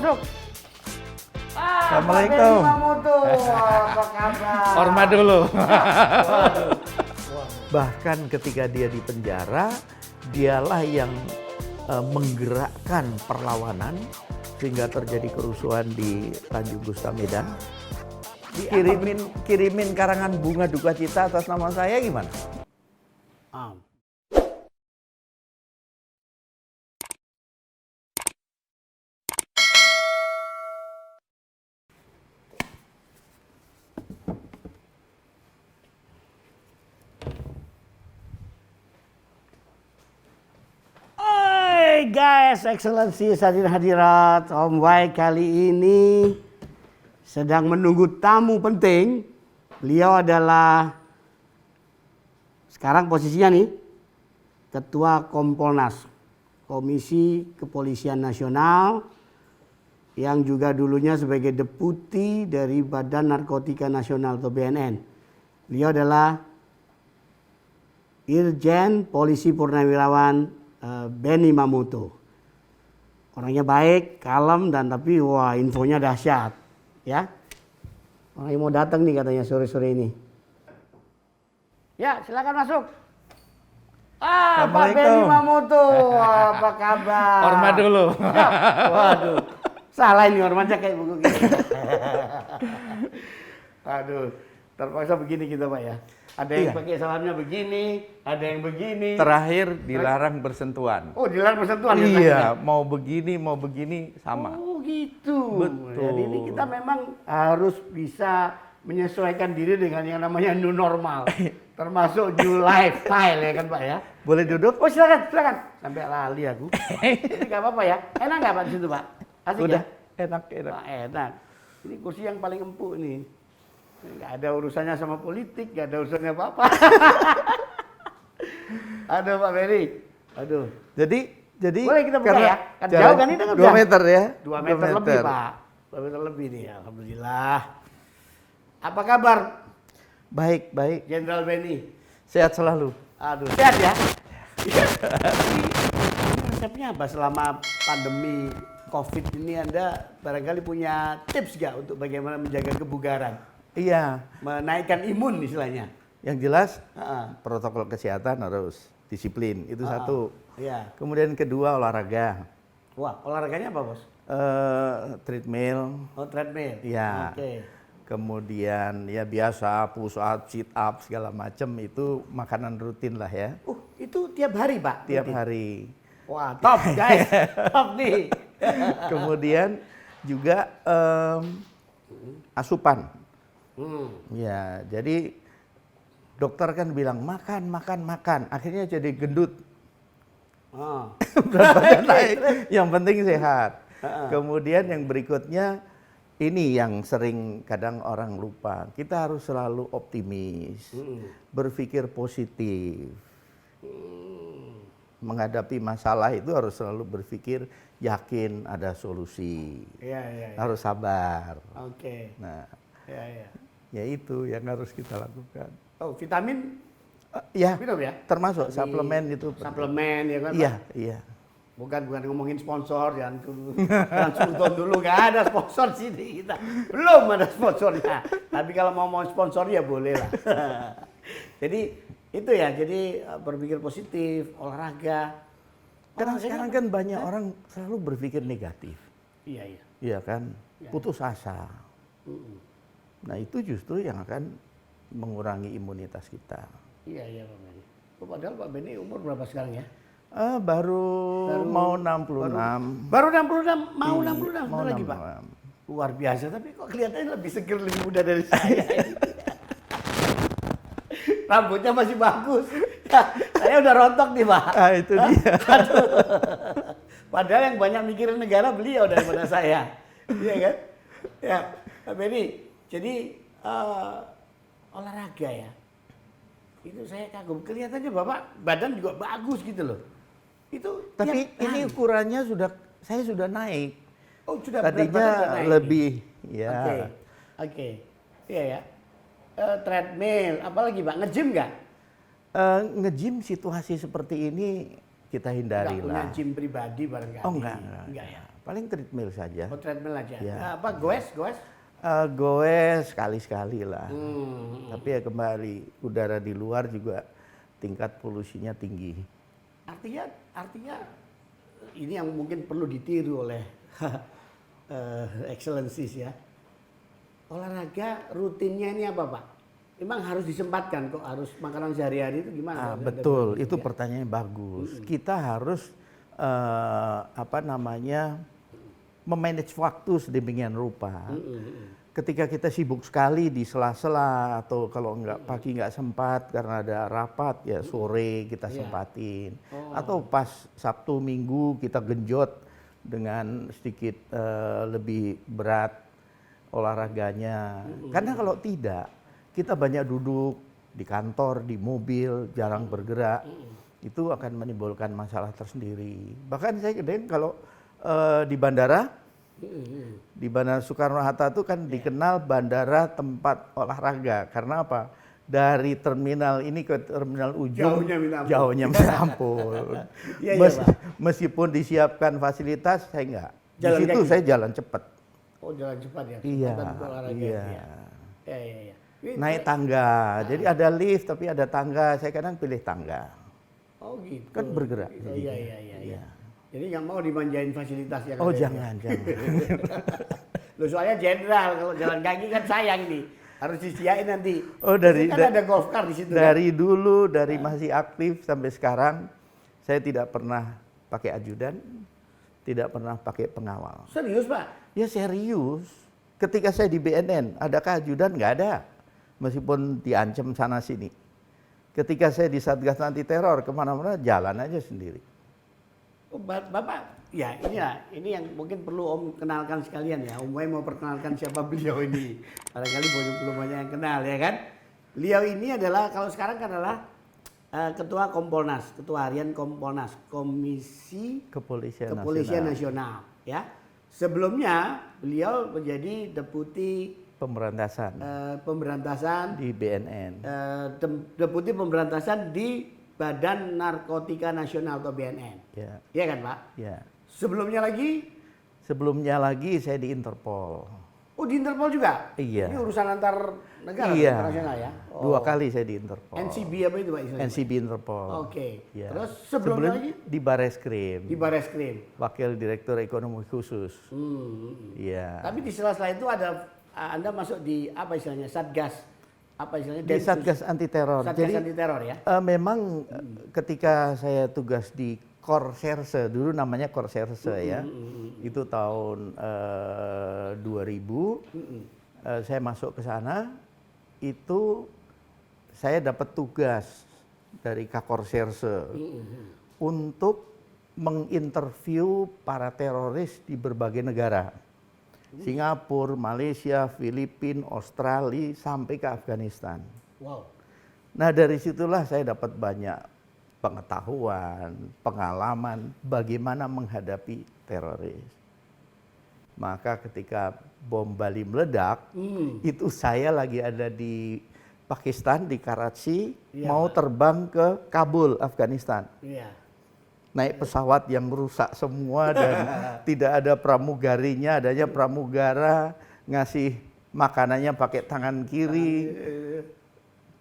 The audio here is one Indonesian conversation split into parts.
masuk. Assalamualaikum. Pak Mamoto, apa kabar? Hormat dulu. Waduh. Bahkan ketika dia di penjara, dialah yang menggerakkan perlawanan sehingga terjadi kerusuhan di Tanjung Gusta Medan. Kirimin karangan bunga duka cita atas nama saya gimana? Hai guys, excellency hadirin hadirat, Om Wai kali ini sedang menunggu tamu penting. Beliau adalah sekarang posisinya nih Ketua Kompolnas, Komisi Kepolisian Nasional, yang juga dulunya sebagai deputi dari Badan Narkotika Nasional atau BNN. Beliau adalah Irjen Polisi Purnawirawan Benny Mamoto. Orangnya baik, kalem, dan tapi wah infonya dahsyat, ya. Orang yang mau datang nih katanya sore-sore ini. Ya, silakan masuk. Pak Benny Mamoto, apa kabar? Hormat dulu. Ya, waduh, salah ini hormatnya kayak buku gini. Aduh, terpaksa begini kita Pak ya. Ada yang pakai salamnya begini, ada yang begini. Terakhir dilarang bersentuhan. Oh, dilarang bersentuhan. Iya, mau begini sama. Oh gitu. Betul. Jadi ini kita memang harus bisa menyesuaikan diri dengan yang namanya new normal. Termasuk new lifestyle ya kan Pak ya. Boleh duduk? Oh silakan. Sampai lali aku. Ini nggak apa-apa ya. Enak nggak Pak di situ Pak? Asik Udah, ya? enak. Pak, enak. Ini kursi yang paling empuk nih. Nggak ada urusannya sama politik, nggak ada urusannya apa-apa. Aduh Pak Benny. Aduh. Jadi boleh kita buka ya? Kan jauh kan ini kan 2 meter ya? 2 meter lebih Pak. 2 meter lebih nih, alhamdulillah. Apa kabar? Baik. Jenderal Benny? Sehat selalu. Aduh, sehat ya? Resepnya apa selama pandemi COVID ini Anda barangkali punya tips nggak untuk bagaimana menjaga kebugaran? Iya. Menaikkan imun istilahnya. Yang jelas protokol kesehatan harus disiplin. Itu satu. Iya. Kemudian kedua olahraga. Wah, olahraganya apa Bos? Treadmill. Oh, treadmill. Iya. Oke. Kemudian ya biasa push up, sit up segala macam itu makanan rutin lah ya. Itu tiap hari Pak? Tiap rutin? hari. Wah, top guys. Top nih. Kemudian juga asupan. Ya, jadi dokter kan bilang makan. Akhirnya jadi gendut. Berat badan naik. Yang penting sehat. Kemudian yang berikutnya ini yang sering kadang orang lupa. Kita harus selalu optimis, berpikir positif. Menghadapi masalah itu harus selalu berpikir yakin ada solusi. Iya. Harus sabar. Oke. Nah, Iya. ya itu yang harus kita lakukan. Oh, vitamin Ya, minum ya? termasuk suplemen itu. Suplemen ya kan? Iya, Pak? iya. Bukan ngomongin sponsor, jangan dulu nggak ada sponsor sini kita. Belum ada sponsornya. Tapi kalau mau sponsor ya boleh lah. Jadi itu ya, jadi berpikir positif, olahraga. Karena sekarang kan banyak orang selalu berpikir negatif. Iya. Iya kan? Putus asa. Nah itu justru yang akan mengurangi imunitas kita. Iya Pak Benny. Padahal Pak Benny umur berapa sekarang ya? Baru mau 66. Baru 66, mau 66 Mau lagi 66. Pak. Luar biasa, tapi kok kelihatannya lebih seger, lebih muda dari saya. Rambutnya masih bagus. Saya udah rontok nih Pak. Itu dia. Padahal yang banyak mikirin negara beliau daripada saya. Iya kan? Ya, Pak Benny. Jadi olahraga ya. Itu saya kagum. Kelihatannya Bapak badan juga bagus gitu loh. Itu Tapi ini ukurannya saya sudah naik. Oh, sudah Tadinya naik. lebih ya. Oke. Iya ya. Treadmill, apalagi Pak? Nge-gym nggak? Nge-gym situasi seperti ini kita hindari Nggak punya lah. gym pribadi barangkali. Oh enggak. Enggak ya. Paling treadmill saja. Oh, treadmill aja. Ya. Apa goes? Goes sekali-sekali lah. Tapi ya kembali, udara di luar juga tingkat polusinya tinggi. Artinya ini yang mungkin perlu ditiru oleh excellencies ya. Olahraga rutinnya ini apa Pak? Memang harus disempatkan kok, harus makanan sehari-hari itu gimana? Betul, itu pertanyaannya bagus. Kita harus memanage waktu sedemikian rupa. Ketika kita sibuk sekali di sela-sela atau kalau pagi nggak sempat karena ada rapat, ya sore kita sempatin. Atau pas Sabtu Minggu kita genjot dengan sedikit lebih berat olahraganya. Karena kalau tidak, kita banyak duduk di kantor, di mobil, jarang bergerak. Itu akan menimbulkan masalah tersendiri. Bahkan saya kadang kalau di bandara Soekarno-Hatta itu kan dikenal bandara tempat olahraga. Karena apa? Dari terminal ini ke terminal ujung jauhnya minta ampun. Meskipun disiapkan fasilitas, saya enggak. Di situ saya jalan cepat. Oh, jalan cepat ya? Iya. Naik tangga. Jadi ada lift tapi ada tangga. Saya kadang pilih tangga. Oh gitu. Kan bergerak. Iya. Jadi nggak mau dimanjain fasilitas yang Oh ada. jangan. Loh soalnya jenderal, kalau jalan kaki kan sayang nih. Harus disiain nanti. Oh dari kan ada golf car di situ. Dari dulu, dari masih aktif sampai sekarang, saya tidak pernah pakai ajudan, tidak pernah pakai pengawal. Serius Pak? Ya serius. Ketika saya di BNN, adakah ajudan? Nggak ada. Meskipun diancam sana sini. Ketika saya di Satgas Anti Teror, kemana-mana jalan aja sendiri. Oh, Bapak, ya ini yang mungkin perlu Om kenalkan sekalian ya. Om Wai mau perkenalkan siapa beliau ini. Barangkali belum banyak yang kenal ya kan. Beliau ini adalah, kalau sekarang kan adalah Ketua Kompolnas, Ketua Harian Kompolnas, Komisi Kepolisian Nasional ya. Sebelumnya beliau menjadi Deputi Pemberantasan di BNN. Deputi Pemberantasan di Badan Narkotika Nasional atau BNN. Ya. Iya kan Pak? Ya. Sebelumnya lagi saya di Interpol. Oh di Interpol juga? Iya. Ini urusan antar negara internasional ya? Oh. 2 kali saya di Interpol. NCB apa itu Pak istilahnya? NCB Interpol. Oke. Ya. Terus sebelumnya lagi? Di Bareskrim. Di Bareskrim. Wakil Direktur Ekonomi Khusus. Iya. Tapi di sela-sela itu ada Anda masuk di apa istilahnya? Satgas. Apa istilahnya? Di Satgas Anti Teror. Satgas Anti Teror ya? Memang ketika saya tugas di Korserse, dulu namanya Korserse ya. Itu tahun 2000. Saya masuk ke sana, itu saya dapat tugas dari Kakorserse untuk menginterview para teroris di berbagai negara. Singapura, Malaysia, Filipina, Australia, sampai ke Afghanistan. Wow. Nah dari situlah saya dapat banyak pengetahuan, pengalaman bagaimana menghadapi teroris. Maka ketika bom Bali meledak, itu saya lagi ada di Pakistan, di Karachi, mau terbang ke Kabul, Afghanistan. Naik pesawat yang rusak semua dan tidak ada pramugarinya, adanya pramugara ngasih makanannya pakai tangan kiri,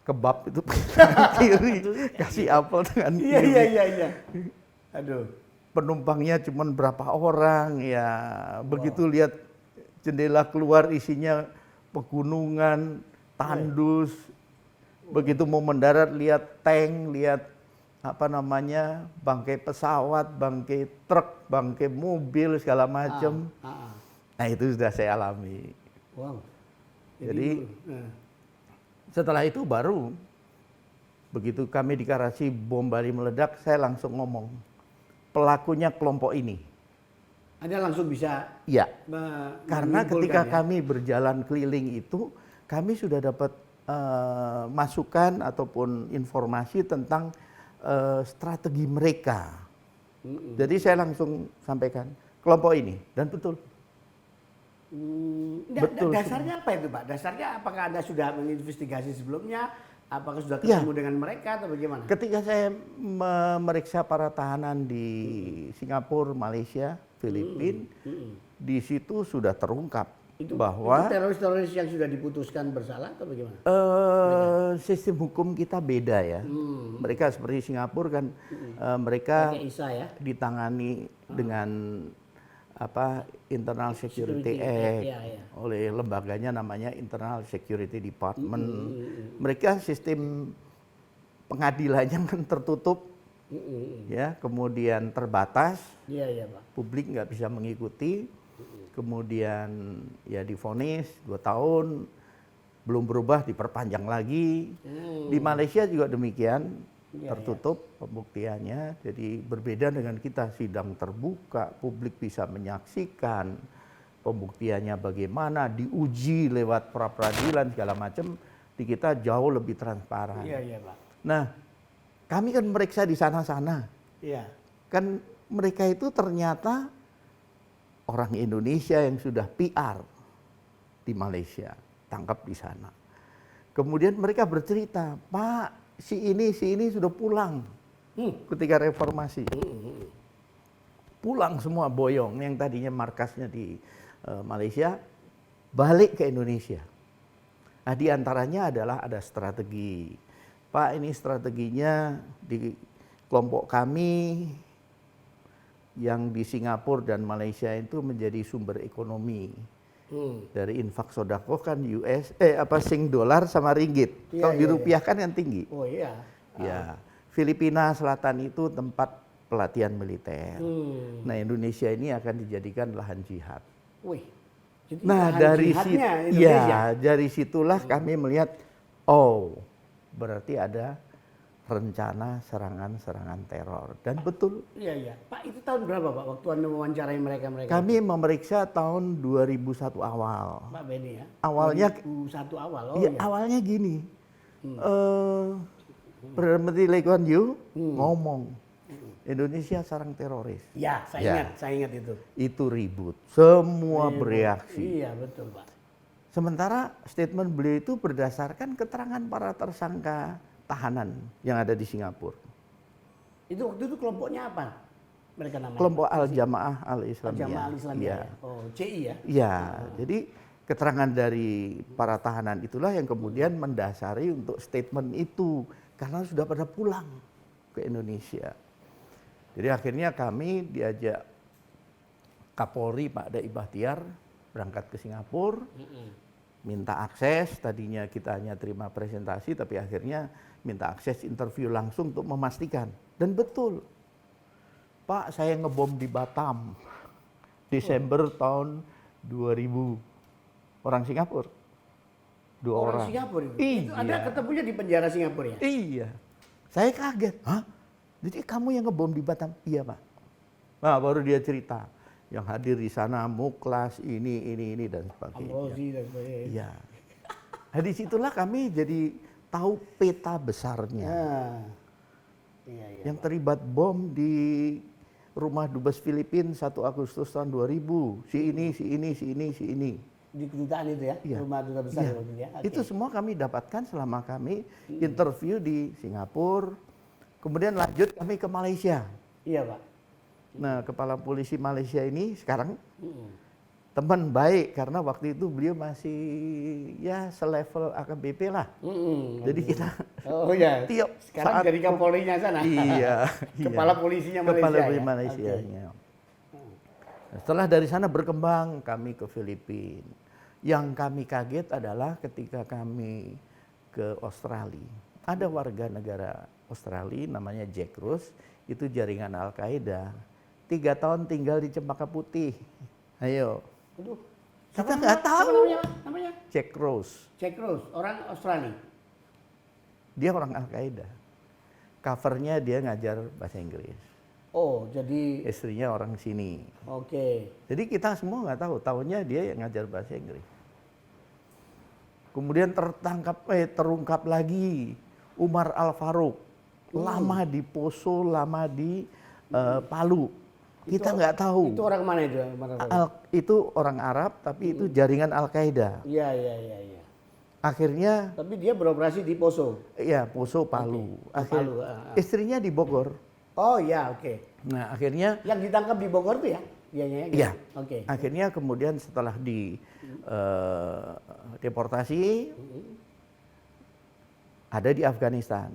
kebab itu pakai tangan kiri, kasih apel tangan kiri. Iya. Aduh. Penumpangnya cuma berapa orang ya, begitu lihat jendela keluar isinya pegunungan, tandus, begitu mau mendarat lihat tank, lihat bangkai pesawat, bangkai truk, bangkai mobil segala macam. Nah itu sudah saya alami. Wow. Jadi setelah itu baru begitu kami di Karachi bom Bali meledak, saya langsung ngomong pelakunya kelompok ini. Anda langsung bisa? Iya. Karena ketika kami berjalan keliling itu, kami sudah dapat masukan ataupun informasi tentang strategi mereka. Jadi saya langsung sampaikan kelompok ini dan betul. Betul. Dasarnya apa itu Pak? Dasarnya apakah Anda sudah menginvestigasi sebelumnya? Apakah sudah ketemu dengan mereka atau bagaimana? Ketika saya memeriksa para tahanan di Singapura, Malaysia, Filipina. Di situ sudah terungkap Itu bahwa teroris-teroris yang sudah diputuskan bersalah atau bagaimana? sistem hukum kita beda ya. Mereka seperti Singapura kan, mereka Kayak ISA ya. ditangani dengan Internal Security Act oleh lembaganya namanya Internal Security Department. Mereka sistem pengadilannya kan tertutup, ya, kemudian terbatas, Iya Pak. publik nggak bisa mengikuti, kemudian ya divonis 2 tahun, belum berubah diperpanjang lagi. Di Malaysia juga demikian. Tertutup pembuktiannya, jadi berbeda dengan kita, sidang terbuka, publik bisa menyaksikan pembuktiannya bagaimana, diuji lewat pra-peradilan segala macam. Di kita jauh lebih transparan. Iya Pak. Nah, kami kan meriksa di sana-sana, Iya. kan mereka itu ternyata orang Indonesia yang sudah PR di Malaysia, tangkap di sana. Kemudian mereka bercerita, Pak, si ini sudah pulang ketika reformasi. Pulang semua boyong yang tadinya markasnya di Malaysia, balik ke Indonesia. Nah, di antaranya adalah ada strategi. Pak, ini strateginya di kelompok kami yang di Singapura dan Malaysia itu menjadi sumber ekonomi. Dari infak sodakoh kan Sing dolar sama ringgit. Kalau dirupiahkan kan tinggi. Oh iya. Ya, Filipina Selatan itu tempat pelatihan militer. Nah, Indonesia ini akan dijadikan lahan jihad. Wih. Jadi Nah, dari situlah kami melihat, oh, berarti ada rencana serangan-serangan teror. Dan betul. Iya. Pak, itu tahun berapa Pak waktu Anda mewawancarai mereka? Kami memeriksa tahun 2001 awal. Pak Benny ya? Awalnya 2001 awal. Awalnya gini. Perdana Menteri Lee Kuan Yew ngomong, Indonesia sarang teroris. Ya, saya ingat itu. Itu ribut. Semua bereaksi. Iya, betul Pak. Sementara statement beliau itu berdasarkan keterangan para tersangka tahanan yang ada di Singapura. Itu waktu itu kelompoknya apa? Mereka namanya? Kelompok Al-Jamaah Al-Islamiyah. Al-Jamaah Al-Islamiyah. Ya. Oh, CI ya? Iya, jadi keterangan dari para tahanan itulah yang kemudian mendasari untuk statement itu. Karena sudah pada pulang ke Indonesia. Jadi akhirnya kami diajak Kapolri Pak Daik Bahtiar berangkat ke Singapura. Minta akses, tadinya kita hanya terima presentasi, tapi akhirnya minta akses interview langsung untuk memastikan. Dan betul, Pak, saya ngebom di Batam, Desember tahun 2000, orang Singapura. 2 orang. Orang Singapura itu? Iya. Itu Anda ketemunya di penjara Singapura ya? Iya. Saya kaget, hah? Jadi kamu yang ngebom di Batam? Iya Pak. Nah, baru dia cerita. Yang hadir di sana Muklas, ini dan sebagainya. Amrozi dan sebagainya. Iya. Nah, disitulah kami jadi tahu peta besarnya. Iya. Yang terlibat bom di rumah Dubes Filipina 1 Agustus tahun 2000. Si ini. Di kedutaan itu ya? Iya. Rumah duta besar Iya. waktu itu ya? Oke. Itu semua kami dapatkan selama kami interview di Singapura. Kemudian lanjut kami ke Malaysia. Iya Pak. Nah, kepala polisi Malaysia ini sekarang teman baik karena waktu itu beliau masih ya selevel AKBP lah. Jadi kita tiap sekarang saat jadi Kapolrinya sana. Iya. Kepala polisinya Malaysia. Kepala polisi ya? Malaysianya. Nah, setelah dari sana berkembang kami ke Filipina. Yang kami kaget adalah ketika kami ke Australia. Ada warga negara Australia namanya Jack Rose, itu jaringan Al-Qaeda. 3 tahun tinggal di Cempaka Putih. Ayo. Aduh. Kita nggak tahu. Namanya? Jack Rose. Jack Rose, orang Australia. Dia orang Al-Qaeda. Covernya dia ngajar bahasa Inggris. Oh, jadi Istrinya orang sini. oke. Jadi kita semua nggak tahu. Tahunya dia yang ngajar bahasa Inggris. Kemudian terungkap lagi Umar Al-Faruq. Lama di Poso, lama di Palu. Kita nggak tahu. Itu orang mana itu? Itu orang Arab, tapi itu jaringan Al-Qaeda. Iya. Akhirnya, Tapi dia beroperasi di Poso. ya Poso, Palu. Okay. Palu. Istrinya di Bogor. Oh iya, oke. Nah akhirnya, Yang ditangkap di Bogor tuh ya? Iya. Iya. Oke. Akhirnya kemudian setelah deportasi ada di Afghanistan.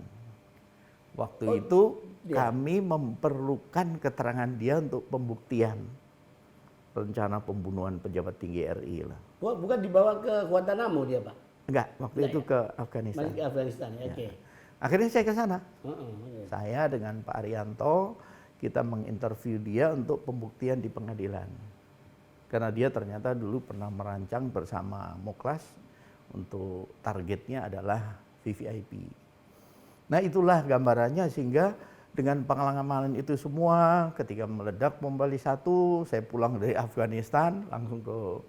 Waktu itu kami memerlukan keterangan dia untuk pembuktian rencana pembunuhan pejabat tinggi RI lah. Bukan dibawa ke Guantanamo dia, Pak? Enggak, waktu itu ke Afghanistan. Balik ke Afghanistan, ya. Oke. Akhirnya saya ke sana. Oke. Saya dengan Pak Arianto, kita menginterview dia untuk pembuktian di pengadilan. Karena dia ternyata dulu pernah merancang bersama Muklas untuk targetnya adalah VVIP. Nah itulah gambarannya, sehingga dengan pengalaman itu semua, ketika meledak bom Bali 1, saya pulang dari Afghanistan langsung ke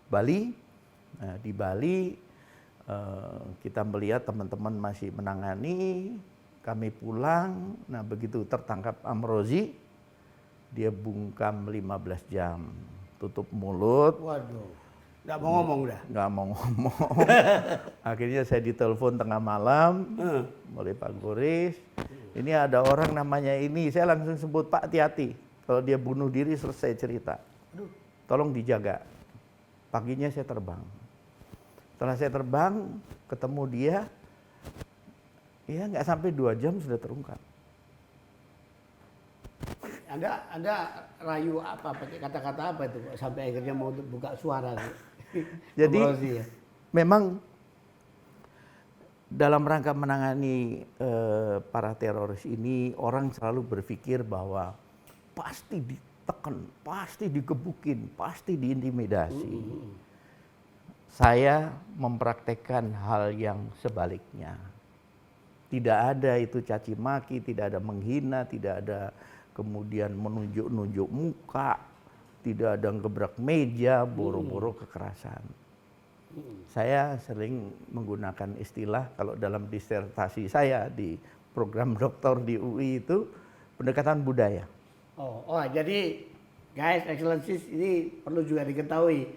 Bali. Nah, di Bali kita melihat teman-teman masih menangani, kami pulang. Nah begitu tertangkap Amrozi, dia bungkam 15 jam, tutup mulut. Waduh. Nggak mau ngomong dah. Nggak mau ngomong. Akhirnya saya ditelepon tengah malam oleh Pak Goris. Ini ada orang namanya ini. Saya langsung sebut, Pak hati-hati. Kalau dia bunuh diri selesai cerita. Tolong dijaga. Paginya saya terbang. Setelah saya terbang, ketemu dia. Ya nggak sampai 2 jam sudah terungkap. Anda rayu apa, pakai kata-kata apa itu sampai akhirnya mau buka suara? Jadi Amrozi, ya? memang dalam rangka menangani para teroris ini, orang selalu berpikir bahwa pasti ditekan, pasti digebukin, pasti diintimidasi. Saya mempraktekkan hal yang sebaliknya. Tidak ada itu caci maki, tidak ada menghina, tidak ada kemudian menunjuk-nunjuk muka, tidak ada gebrak meja, boro-boro kekerasan. Saya sering menggunakan istilah, kalau dalam disertasi saya di program doktor di UI itu, pendekatan budaya. Jadi guys, excellencies, ini perlu juga diketahui,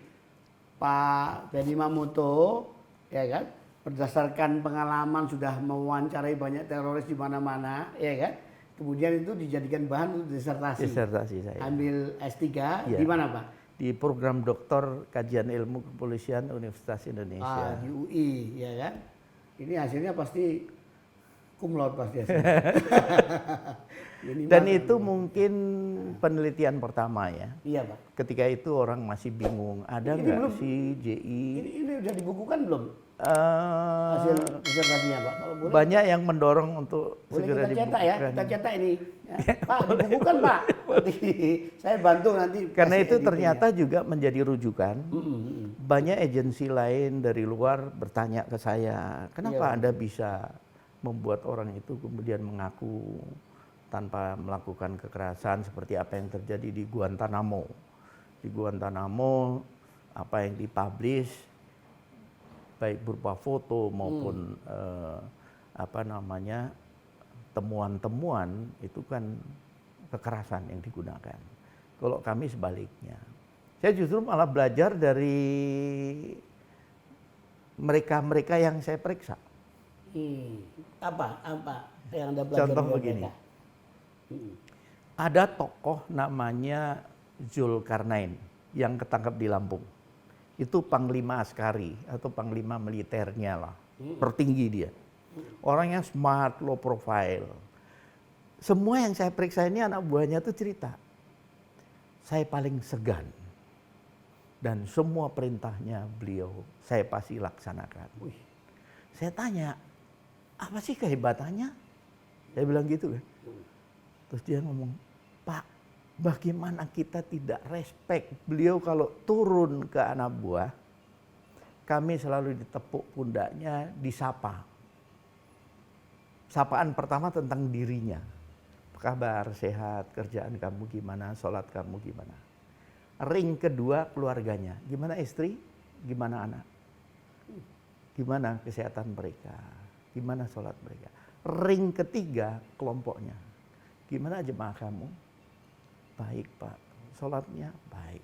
Pak Benny Mamoto, ya kan, berdasarkan pengalaman sudah mewawancarai banyak teroris di mana-mana, ya kan. Kemudian itu dijadikan bahan untuk disertasi. Disertasi saya. Ambil S3 ya. Di mana, Pak? Di program doktor kajian ilmu kepolisian Universitas Indonesia. Di UI, ya kan? Ini hasilnya pasti cum laude pasti hasilnya. Dan itu mungkin penelitian pertama ya. Iya, Pak. Ketika itu orang masih bingung, ada nggak sih JI? Ini udah dibukukan belum? Hasil disertasinya, Pak. Kalau boleh, banyak yang mendorong untuk boleh segera kita cetak ya, dibukukan. kita cetak ini. Ya. Pak, dibukukan, Pak. Saya bantu nanti. Karena itu ternyata juga menjadi rujukan. Banyak agensi lain dari luar bertanya ke saya, kenapa Anda bisa membuat orang itu kemudian mengaku tanpa melakukan kekerasan seperti apa yang terjadi di Guantanamo. Di Guantanamo apa yang dipublish baik berupa foto maupun temuan-temuan itu kan kekerasan yang digunakan. Kalau kami sebaliknya. Saya justru malah belajar dari mereka-mereka yang saya periksa. Apa yang Anda belajar? Contoh begini. Ada tokoh namanya Zulkarnain yang ketangkap di Lampung. Itu panglima askari atau panglima militernya lah. Tertinggi dia. Orangnya smart, low profile. Semua yang saya periksa ini anak buahnya tuh cerita. Saya paling segan. Dan semua perintahnya beliau saya pasti laksanakan. Saya tanya, apa sih kehebatannya? Saya bilang gitu kan. Terus dia ngomong, Pak, bagaimana kita tidak respect beliau kalau turun ke anak buah, kami selalu ditepuk pundaknya, disapa. Sapaan pertama tentang dirinya. Apa kabar, sehat, kerjaan kamu gimana, sholat kamu gimana. Ring kedua keluarganya, gimana istri, gimana anak. Gimana kesehatan mereka, gimana sholat mereka. Ring ketiga kelompoknya, gimana jemaah kamu? Baik Pak, sholatnya baik.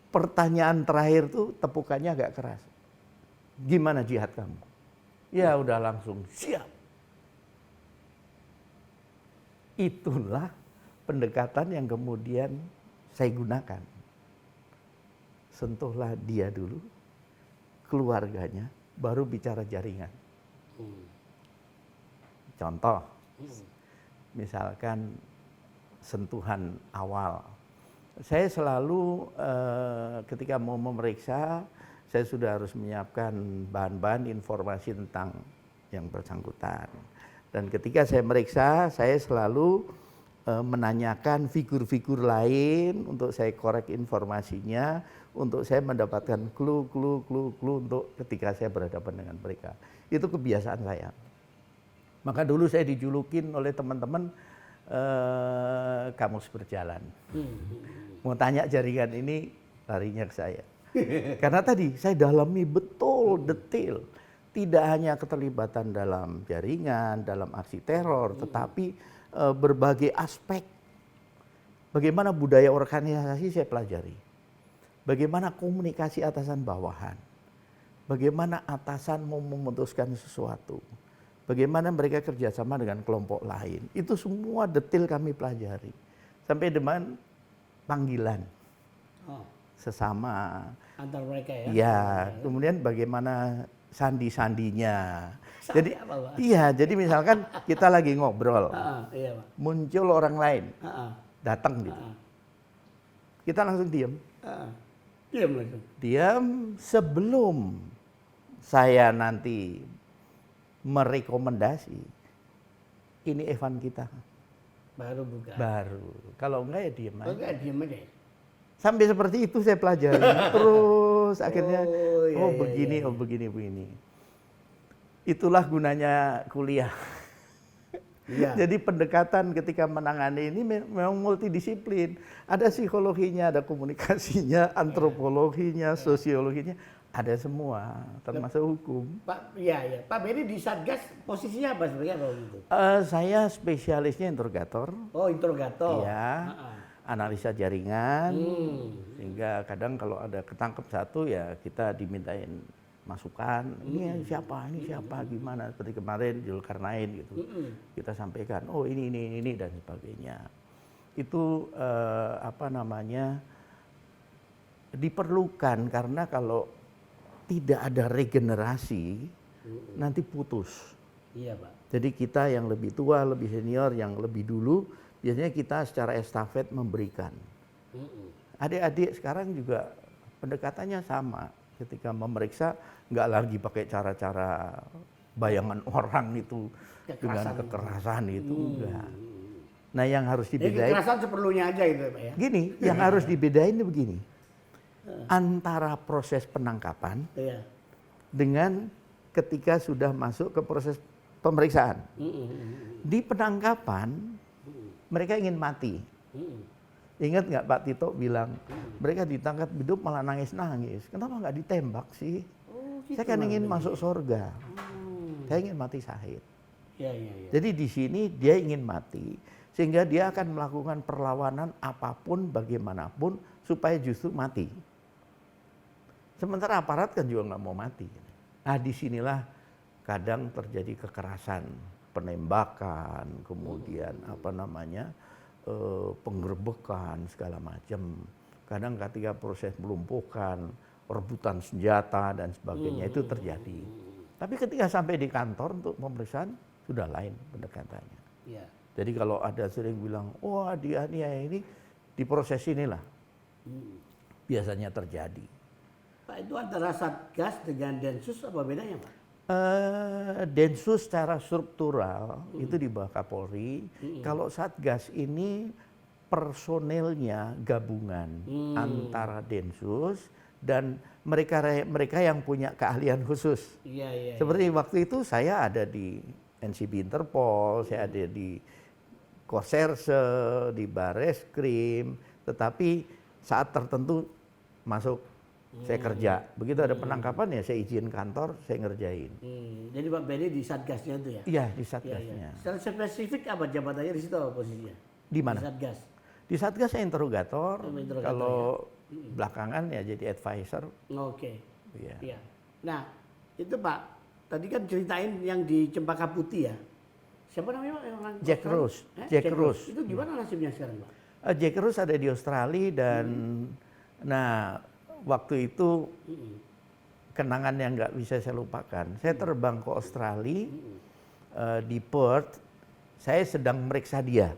Pertanyaan terakhir tuh tepukannya agak keras. Gimana jihad kamu? Ya udah langsung siap. Itulah pendekatan yang kemudian saya gunakan. Sentuhlah dia dulu, keluarganya, baru bicara jaringan. Contoh, misalkan sentuhan awal. Saya selalu ketika mau memeriksa, saya sudah harus menyiapkan bahan-bahan informasi tentang yang bersangkutan. Dan ketika saya meriksa, saya selalu menanyakan figur-figur lain untuk saya korek informasinya, untuk saya mendapatkan clue untuk ketika saya berhadapan dengan mereka. Itu kebiasaan saya. Maka dulu saya dijulukin oleh teman-teman kamus berjalan. Mau tanya jaringan ini, larinya ke saya. Karena tadi saya dalami betul, detail. Tidak hanya keterlibatan dalam jaringan, dalam aksi teror, tetapi berbagai aspek. Bagaimana budaya organisasi saya pelajari. Bagaimana komunikasi atasan bawahan. Bagaimana atasan mau memutuskan sesuatu. Bagaimana mereka kerjasama dengan kelompok lain. Itu semua detail kami pelajari. Sampai dengan panggilan. Sesama. Antar mereka ya? Ya, kemudian bagaimana sandi-sandinya. Jadi, apa, Pak? iya, jadi misalkan kita lagi ngobrol. Iya, Pak. Muncul orang lain. Datang gitu. Kita langsung diam. Diam langsung. Diam sebelum saya nanti merekomendasi, ini Evan kita. Baru buka. Baru. Kalau enggak ya diam aja. Enggak, diam aja. Sampai seperti itu saya pelajari. Terus akhirnya, iya, begini, iya. begini. Itulah gunanya kuliah. Iya. Jadi pendekatan ketika menangani ini memang multidisiplin. Ada psikologinya, ada komunikasinya, antropologinya, sosiologinya. Ada semua, termasuk hukum. Pak, iya. Pak Benny di Satgas posisinya apa sebenarnya kalau gitu? Saya spesialisnya interrogator. Oh, interrogator. Iya. Analisa jaringan. Sehingga kadang kalau ada ketangkep satu ya kita dimintain masukan. Ini siapa, gimana. Seperti kemarin Zulkarnain gitu. Kita sampaikan, oh ini dan sebagainya. Itu diperlukan karena kalau tidak ada regenerasi, nanti putus. Iya, Pak. Jadi kita yang lebih tua, lebih senior, yang lebih dulu, biasanya kita secara estafet memberikan. Adik-adik sekarang juga pendekatannya sama. Ketika memeriksa, nggak lagi pakai cara-cara bayangan orang itu dengan kekerasan itu, enggak. Nah yang harus dibedain. Kekerasan seperlunya aja gitu, Pak ya. Gini, yang harus dibedain itu begini. Antara proses penangkapan dengan ketika sudah masuk ke proses pemeriksaan. Di penangkapan mereka ingin mati. Ingat nggak Pak Tito bilang mereka ditangkap hidup malah nangis-nangis. Kenapa nggak ditembak sih? Saya kan ingin masuk surga. Saya ingin mati syahid. Jadi di sini dia ingin mati sehingga dia akan melakukan perlawanan apapun bagaimanapun supaya justru mati. Sementara aparat kan juga nggak mau mati. Nah disinilah kadang terjadi kekerasan, penembakan, kemudian penggerbekan segala macam. Kadang ketika proses melumpuhkan, rebutan senjata dan sebagainya itu terjadi. Tapi ketika sampai di kantor untuk pemeriksaan sudah lain pendekatannya. Jadi kalau ada sering bilang, wah dianiaya ini di proses inilah biasanya terjadi. Pak, itu antara Satgas dengan Densus apa bedanya, Pak? Densus secara struktural itu di bawah Kapolri. Kalau Satgas ini personelnya gabungan antara Densus dan mereka yang punya keahlian khusus. Seperti waktu itu saya ada di NCB Interpol, saya ada di Korserse, di Bareskrim, tetapi saat tertentu masuk saya kerja. Begitu ada penangkapan ya saya izin kantor, saya ngerjain. Jadi Pak Benny di Satgasnya itu ya? Iya, di Satgasnya. Secara spesifik apa jabatannya di situ apa posisinya? Di mana? Di Satgas. Di Satgas saya interrogator. Kalau belakangan ya jadi advisor. Oke. Iya. Nah, itu Pak, tadi kan ceritain yang di Cempaka Putih ya. Siapa namanya Pak? Jack Rose. Jack Rose. Itu gimana nasibnya sekarang Pak? Jack Rose ada di Australia dan nah waktu itu kenangan yang nggak bisa saya lupakan. Saya terbang ke Australia di Perth. Saya sedang meriksa dia.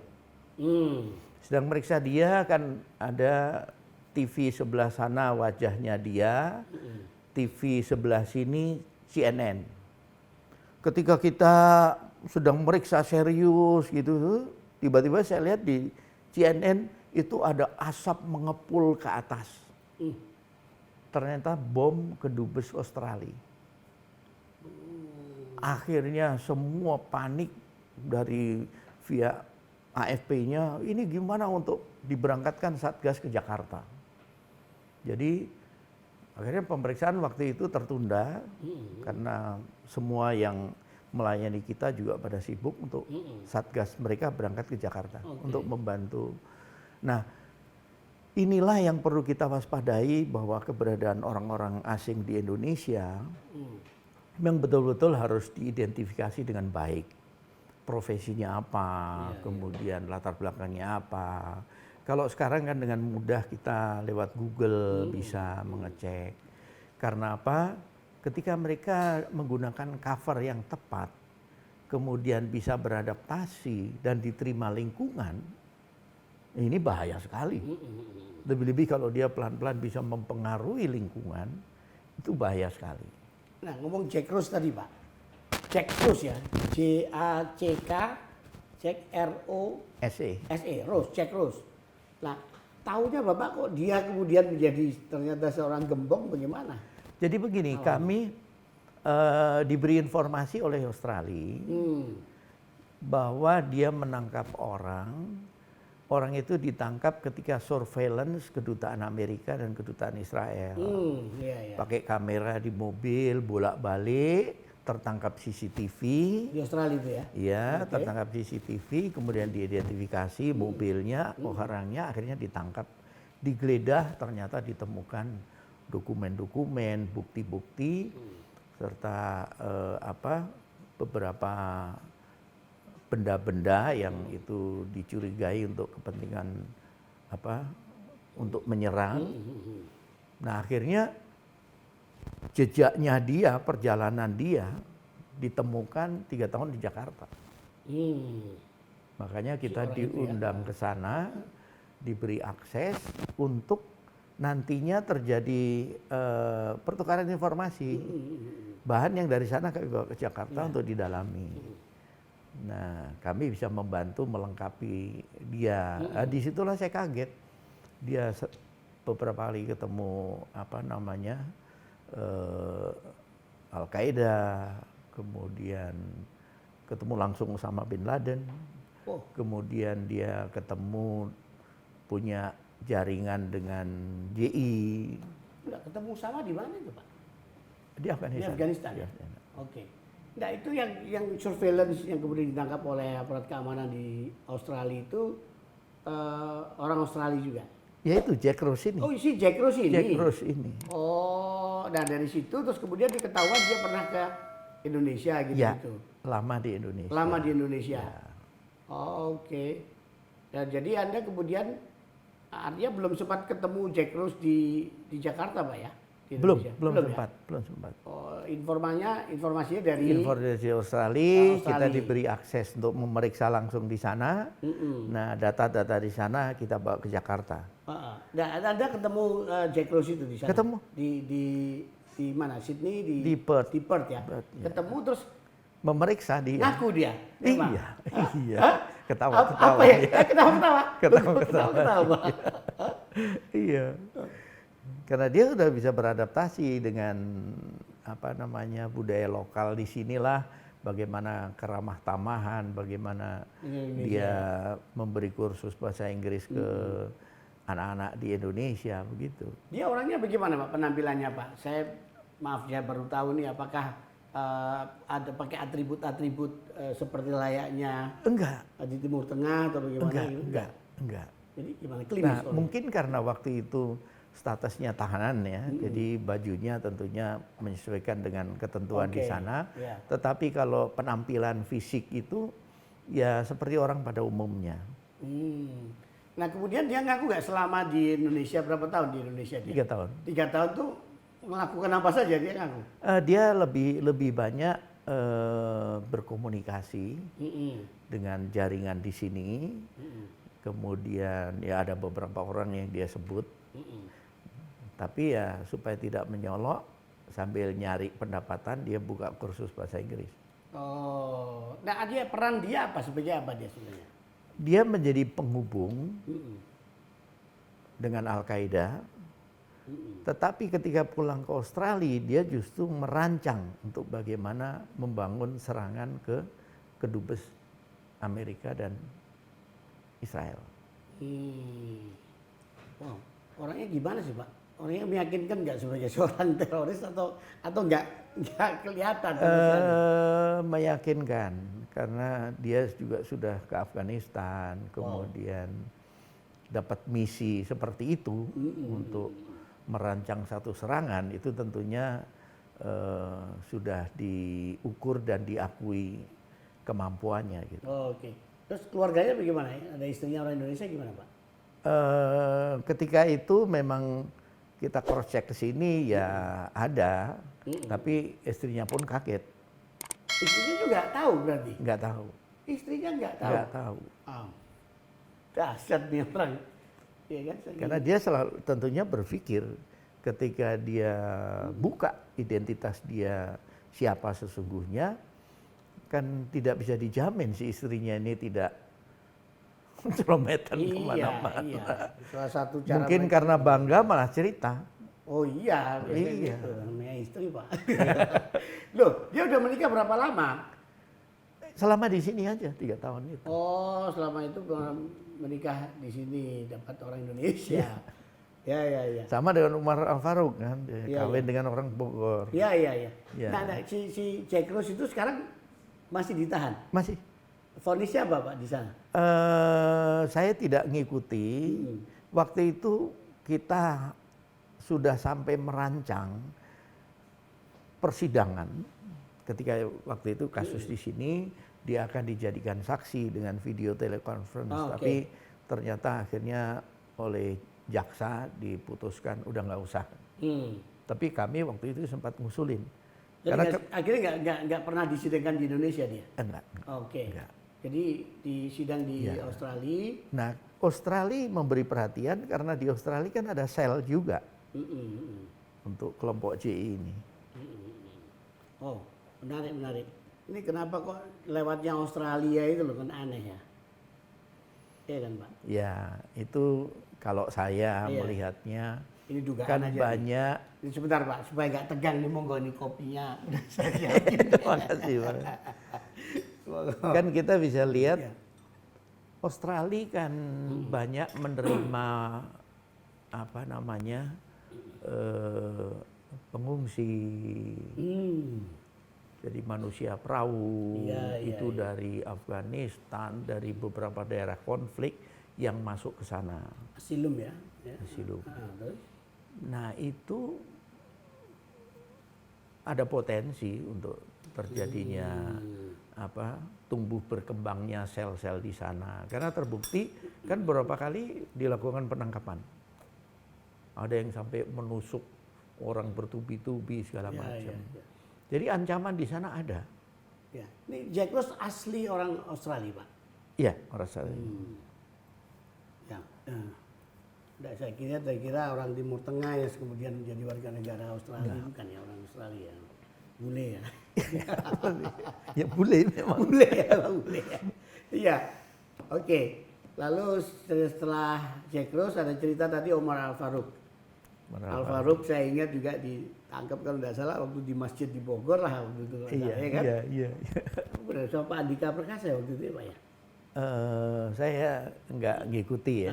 Sedang meriksa dia kan ada TV sebelah sana wajahnya dia, TV sebelah sini CNN. Ketika kita sedang meriksa serius gitu, tiba-tiba saya lihat di CNN itu ada asap mengepul ke atas. Ternyata bom kedubes Australia. Akhirnya semua panik dari via AFP-nya, ini gimana untuk diberangkatkan Satgas ke Jakarta. Jadi akhirnya pemeriksaan waktu itu tertunda karena semua yang melayani kita juga pada sibuk untuk Satgas mereka berangkat ke Jakarta untuk membantu. Nah, inilah yang perlu kita waspadai bahwa keberadaan orang-orang asing di Indonesia memang betul-betul harus diidentifikasi dengan baik. Profesinya apa, kemudian latar belakangnya apa. Kalau sekarang kan dengan mudah kita lewat Google bisa mengecek. Karena apa? Ketika mereka menggunakan cover yang tepat, kemudian bisa beradaptasi dan diterima lingkungan, ini bahaya sekali. Lebih-lebih kalau dia pelan-pelan bisa mempengaruhi lingkungan, itu bahaya sekali. Nah, ngomong Jack Rose tadi, Pak. Jack Rose ya, JACK, Jack ROSE, Rose, Jack Rose. Nah, tahunya Bapak kok dia kemudian menjadi ternyata seorang gembong bagaimana? Jadi begini, kami diberi informasi oleh Australia bahwa dia menangkap orang itu ditangkap ketika surveillance kedutaan Amerika dan kedutaan Israel. Pakai kamera di mobil, bolak-balik, tertangkap CCTV. Di Australia itu ya? Iya, tertangkap CCTV, kemudian diidentifikasi mobilnya, orangnya, akhirnya ditangkap. Digeledah ternyata ditemukan dokumen-dokumen, bukti-bukti, serta beberapa benda-benda yang itu dicurigai untuk kepentingan untuk menyerang. Nah, akhirnya jejaknya dia, perjalanan dia ditemukan 3 tahun di Jakarta. Makanya kita diundang ke sana, diberi akses untuk nantinya terjadi pertukaran informasi. Bahan yang dari sana kami bawa ke Jakarta untuk didalami. Nah, kami bisa membantu melengkapi dia. Disitulah saya kaget. Dia beberapa kali ketemu Al-Qaeda, kemudian ketemu langsung sama Bin Laden, kemudian dia ketemu punya jaringan dengan JI. Ketemu sama di mana itu Pak? Di Afghanistan. Di Afghanistan. Oke. Nah itu yang surveillance yang kemudian ditangkap oleh aparat keamanan di Australia itu orang Australia juga. Ya itu Jack Rose ini. Oh si Jack Rose ini. Jack Rose ini. Oh, dan dari situ terus kemudian diketahuan dia pernah ke Indonesia gitu. Ya, lama di Indonesia. Lama di Indonesia. Ya. Oh, oke. Dan jadi Anda kemudian artinya belum sempat ketemu Jack Rose di Jakarta, Pak ya? Belum ya? sempat. Oh, informasinya dari informasi Australia, kita diberi akses untuk memeriksa langsung di sana. Nah, data-data di sana kita bawa ke Jakarta. Nah, Anda ketemu Jack Rose itu di sana? Ketemu. Di mana? Sydney? Di Perth. Di Perth ya? Ketemu terus memeriksa dia. ngaku dia? Iya. Ketawa. Apa ya? Ketawa. Iya. Karena dia sudah bisa beradaptasi dengan budaya lokal di sinilah, bagaimana keramah tamahan, bagaimana dia memberi kursus bahasa Inggris ke anak-anak di Indonesia begitu. Dia orangnya bagaimana Pak penampilannya Pak? Saya maaf ya baru tahu nih apakah ada pakai atribut-atribut seperti layaknya di Timur Tengah atau bagaimana? Enggak. Jadi gimana klinis? Nah, mungkin karena waktu itu statusnya tahanan ya, jadi bajunya tentunya menyesuaikan dengan ketentuan di sana. Tetapi kalau penampilan fisik itu ya seperti orang pada umumnya. Nah kemudian dia ngaku nggak selama di Indonesia, berapa tahun di Indonesia dia? 3 tahun. 3 tahun tuh melakukan apa saja dia ngaku? Dia lebih banyak berkomunikasi dengan jaringan di sini. Kemudian ya ada beberapa orang yang dia sebut. Tapi ya supaya tidak menyolok, sambil nyari pendapatan dia buka kursus bahasa Inggris. Oh, nah peran dia apa, sebagai apa dia sebenarnya? Dia menjadi penghubung dengan Al-Qaeda. Tetapi ketika pulang ke Australia, dia justru merancang untuk bagaimana membangun serangan ke kedubes Amerika dan Israel. Wow, orangnya gimana sih Pak? Orangnya meyakinkan nggak sebagai seorang teroris atau nggak kelihatan? Meyakinkan, karena dia juga sudah ke Afghanistan, kemudian dapat misi seperti itu untuk merancang satu serangan. Itu tentunya sudah diukur dan diakui kemampuannya gitu. Oke. Terus keluarganya bagaimana? Ada istrinya orang Indonesia gimana Pak? Ketika itu memang kita cross check ke sini ya ada, tapi istrinya pun kaget. Istrinya juga tahu berarti? Nggak tahu. Istrinya nggak tahu? Nggak tahu. Dahsyat nih orang. Ya kan? Karena dia selalu tentunya berpikir ketika dia buka identitas dia siapa sesungguhnya, kan tidak bisa dijamin si istrinya ini tidak celometan kemana-mana. Iya. Salah satu cara mungkin karena bangga malah cerita. Oh iya, Iya. gitu. Namanya istri Pak. Loh, dia udah menikah berapa lama? Selama di sini aja 3 tahun itu. Oh, selama itu menikah di sini dapat orang Indonesia. Ya. Sama dengan Umar Al-Faruq kan, dia Iya, kawin dengan orang Bogor. Iya. Ya. Nah, si Jack Rose itu sekarang masih ditahan. Masih. Vonisnya apa Pak di sana? Saya tidak ngikuti. Waktu itu kita sudah sampai merancang persidangan. Ketika waktu itu kasus di sini, dia akan dijadikan saksi dengan video teleconference. Tapi ternyata akhirnya oleh jaksa diputuskan udah nggak usah. Tapi kami waktu itu sempat ngusulin. Jadi akhirnya nggak pernah disidangkan di Indonesia dia? Enggak. Oke. Enggak. Jadi disidang di Australia. Nah, Australia memberi perhatian karena di Australia kan ada sel juga untuk kelompok JI ini. Oh, menarik. Ini kenapa kok lewatnya Australia itu loh, kan aneh ya? Iya kan Pak? Ya, itu kalau saya melihatnya ini dugaan kan aja banyak. Ini sebentar Pak, supaya nggak tegang nih, monggo ini kopinya udah saya siapin. Terima kasih Pak. Kan kita bisa lihat Australia kan banyak menerima apa namanya pengungsi. Jadi manusia perahu itu dari Afghanistan, dari beberapa daerah konflik yang masuk ke sana. Asilum ya? Asilum. Nah itu ada potensi untuk terjadinya tumbuh berkembangnya sel-sel di sana. Karena terbukti kan beberapa kali dilakukan penangkapan. Ada yang sampai menusuk orang bertubi-tubi segala macam. Jadi ancaman di sana ada. Ya. Ini Jack Rose asli orang Australia Pak? Iya, orang Australia. Ya. Saya kira orang Timur Tengah yang kemudian menjadi warga negara Australia, bukan ya orang Australia. Bule ya. Ya bule memang. Bule ya. Iya. Oke. Lalu setelah Jack Rose ada cerita tadi Omar Al-Faruq. Al-Faruq saya ingat juga ditangkap kalau tidak salah waktu di masjid di Bogor lah waktu itu. Iya. Benar, sama Pak Andika Perkasa waktu itu ya Pak ya? Saya nggak ngikuti ya.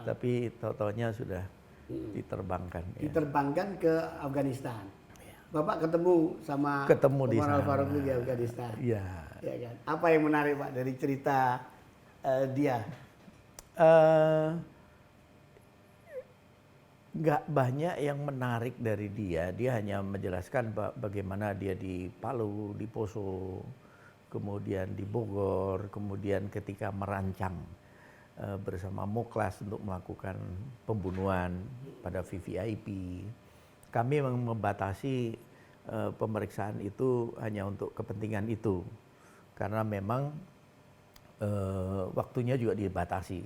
Tapi tau-taunya sudah diterbangkan. Diterbangkan ke Afghanistan. Bapak ketemu sama di Omar Al-Faruq di Afghanistan. Iya. Ya kan? Apa yang menarik Pak dari cerita dia? Nggak banyak yang menarik dari dia. Dia hanya menjelaskan bagaimana dia di Palu, di Poso, kemudian di Bogor, kemudian ketika merancang bersama Moklas untuk melakukan pembunuhan pada VVIP. Kami membatasi pemeriksaan itu hanya untuk kepentingan itu, karena memang waktunya juga dibatasi.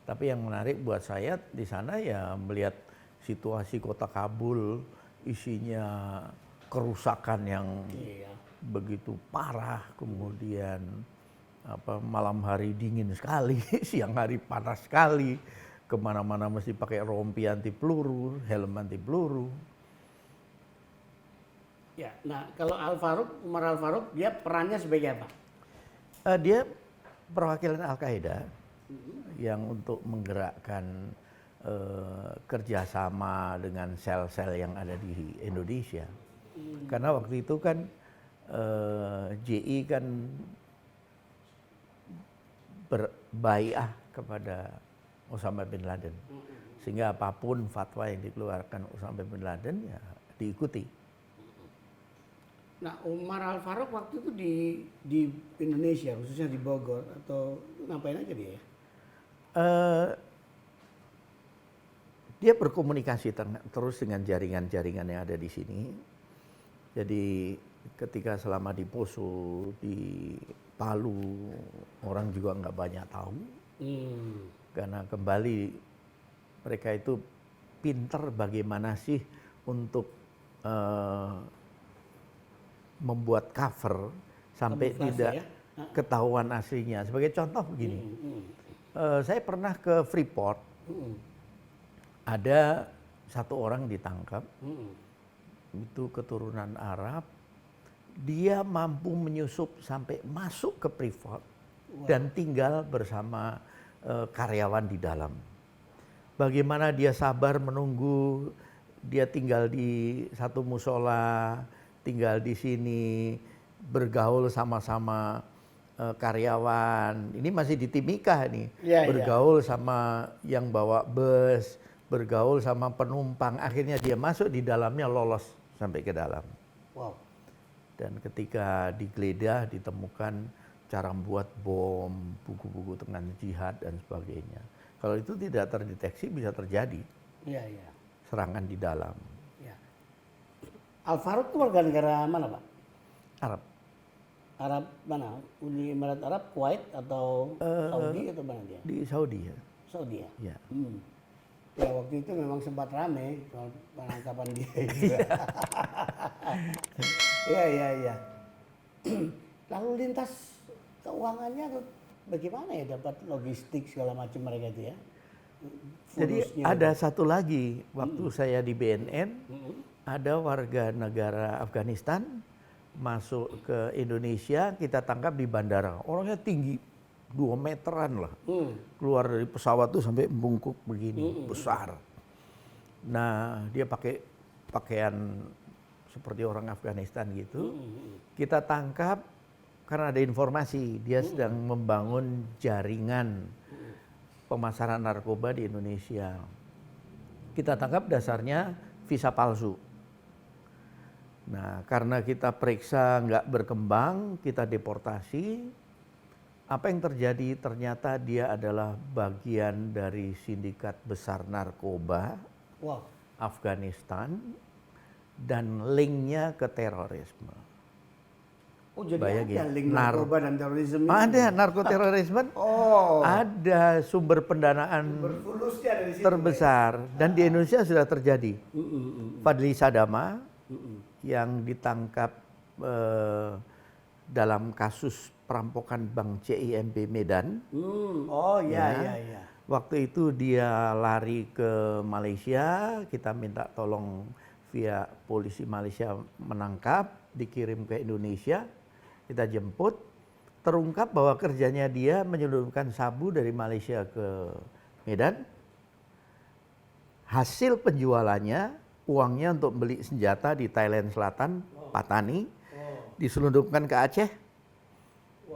Tapi yang menarik buat saya di sana ya melihat situasi kota Kabul isinya kerusakan yang begitu parah, kemudian malam hari dingin sekali, siang hari panas sekali, kemana-mana mesti pakai rompi anti peluru, helm anti peluru. Ya, nah kalau Umar Al-Faruq dia perannya sebagai apa? Dia perwakilan Al-Qaeda yang untuk menggerakkan kerjasama dengan sel-sel yang ada di Indonesia. Karena waktu itu kan JI kan berbaiah kepada Osama bin Laden, sehingga apapun fatwa yang dikeluarkan Osama bin Laden ya diikuti. Nah, Umar Al-Faruq waktu itu di Indonesia, khususnya di Bogor, atau ngapain aja dia? Dia berkomunikasi terus dengan jaringan-jaringan yang ada di sini. Jadi ketika selama di Poso, di Palu, orang juga nggak banyak tahu. Karena kembali mereka itu pinter bagaimana sih untuk membuat cover sampai tidak ketahuan aslinya. Sebagai contoh begini, saya pernah ke Freeport, ada satu orang ditangkap, itu keturunan Arab, dia mampu menyusup sampai masuk ke Freeport dan tinggal bersama karyawan di dalam. Bagaimana dia sabar menunggu, dia tinggal di satu musola, tinggal di sini, bergaul sama-sama karyawan. Ini masih di Timika nih, bergaul sama yang bawa bus, bergaul sama penumpang. Akhirnya dia masuk di dalamnya, lolos sampai ke dalam. Wow. Dan ketika digeledah ditemukan cara membuat bom, buku-buku tentang jihad dan sebagainya. Kalau itu tidak terdeteksi bisa terjadi serangan di dalam. Al-Faruq itu warga negara mana, Pak? Arab. Arab mana? Uni Emirat Arab, Kuwait atau Saudi atau mana dia? Di Saudi ya. Saudi ya? Ya. Ya waktu itu memang sempat rame soal penangkapan dia. Iya. Lalu lintas keuangannya bagaimana ya, dapat logistik segala macam mereka itu ya? Jadi ada satu lagi, waktu saya di BNN, ada warga negara Afghanistan masuk ke Indonesia, kita tangkap di bandara. Orangnya tinggi, 2 meteran lah. Keluar dari pesawat tuh sampai bungkuk begini, besar. Nah, dia pakai pakaian seperti orang Afghanistan gitu. Kita tangkap karena ada informasi dia sedang membangun jaringan pemasaran narkoba di Indonesia. Kita tangkap dasarnya visa palsu. Nah, karena kita periksa nggak berkembang, kita deportasi. Apa yang terjadi? Ternyata dia adalah bagian dari sindikat besar narkoba Afghanistan dan linknya ke terorisme. Oh, jadi bayangin, ada link narkoba dan terorisme? Ada, narkoterorisme. Ada sumber pendanaan terbesar. Dan di Indonesia sudah terjadi. Fadli Sadama yang ditangkap dalam kasus perampokan Bank CIMB Medan. Waktu itu dia lari ke Malaysia, kita minta tolong via polisi Malaysia menangkap, dikirim ke Indonesia. Kita jemput, terungkap bahwa kerjanya dia menyelundupkan sabu dari Malaysia ke Medan. Hasil penjualannya, uangnya untuk beli senjata di Thailand Selatan, Patani, diselundupkan ke Aceh,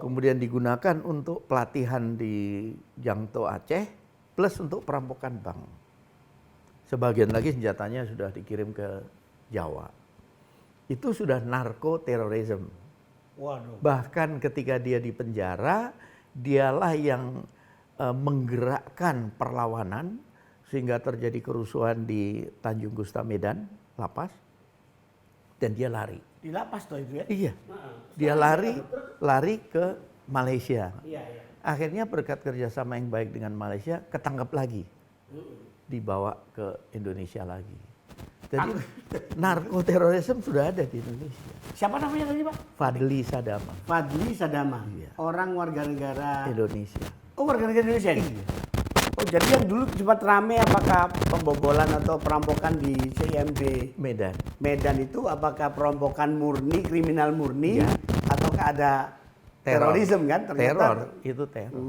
kemudian digunakan untuk pelatihan di Jangto Aceh, plus untuk perampokan bank. Sebagian lagi senjatanya sudah dikirim ke Jawa. Itu sudah narkoterorisme. Bahkan ketika dia di penjara, dialah yang menggerakkan perlawanan sehingga terjadi kerusuhan di Tanjung Gusta Medan, lapas, dan dia lari. Di lapas toh itu ya? Iya, dia lari ke Malaysia. Iya, iya. Akhirnya berkat kerjasama yang baik dengan Malaysia, ketangkap lagi, dibawa ke Indonesia lagi. Jadi narkoterorisme sudah ada di Indonesia. Siapa namanya tadi Pak? Fadli Sadama, Fadli Sadama. Iya. Orang warga negara. Indonesia. Oh, warga negara Indonesia ini? Iya. Oh, jadi yang dulu sempat rame apakah pembobolan atau perampokan di CIMB Medan. Medan itu apakah perampokan murni, kriminal murni, Ya. ataukah ada terorisme kan? Ternyata Teror, itu teror.